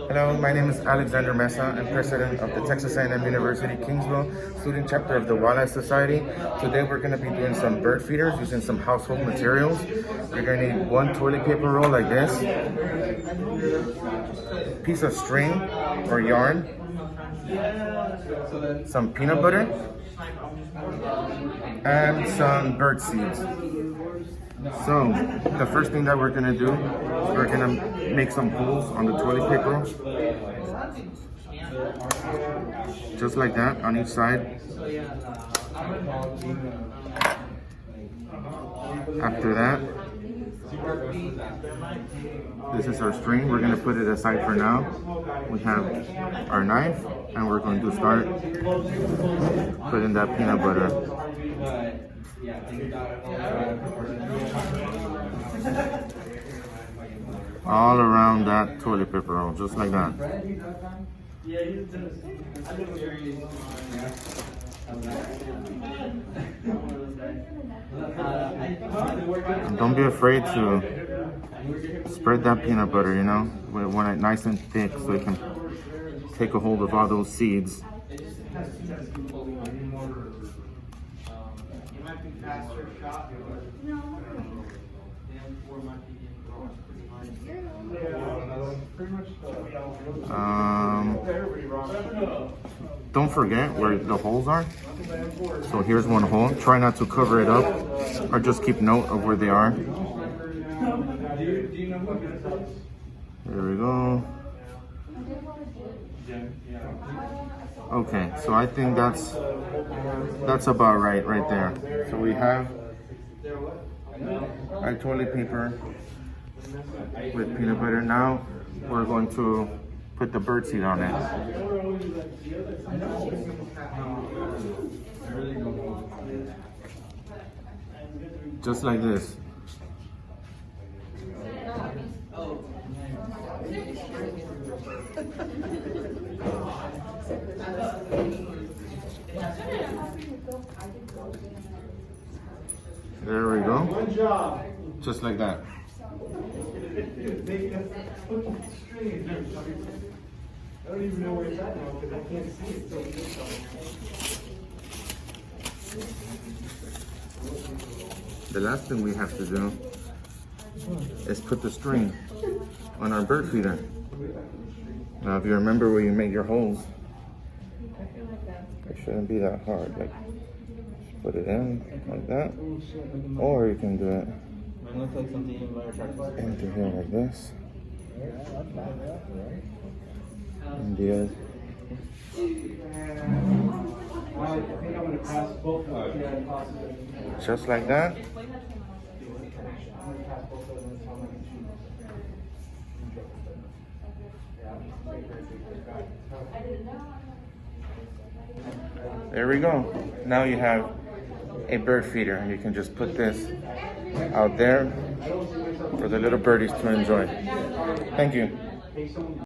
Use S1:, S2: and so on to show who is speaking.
S1: Hello, my name is Alexander Mesa. I'm president of the Texas A&M University Kingsville student chapter of the Wildlife Society. Today we're going to be doing some bird feeders using some household materials. You're going to need one toilet paper roll like this, piece of string or yarn, some peanut butter, and some bird seeds. So, the first thing that we're gonna do is we're gonna make some holes on the toilet paper. Just like that, on each side. After that, this is our string. We're gonna put it aside for now. We have our knife, and we're going to start putting that peanut butter. All around that toilet paper roll, just like that. And don't be afraid to spread that peanut butter, you know, we want it nice and thick so it can take a hold of all those seeds. Don't forget where the holes are. So here's one hole. Try not to cover it up, or just keep note of where they are. There we go. Okay, so I think that's about right there. So we have our toilet paper with peanut butter. Now we're going to put the bird seed on it. Just like this. There we go. Just like that.
S2: I don't even know where it's at now because I can't see it.
S1: The last thing we have to do is put the string on our bird feeder. Now, if you remember where you made your holes, it shouldn't be that hard. Like, just put it in like that, or you can do it into here like this. And the other. Just like that. There we go. Now you have a bird feeder. You can just put this out there for the little birdies to enjoy. Thank you.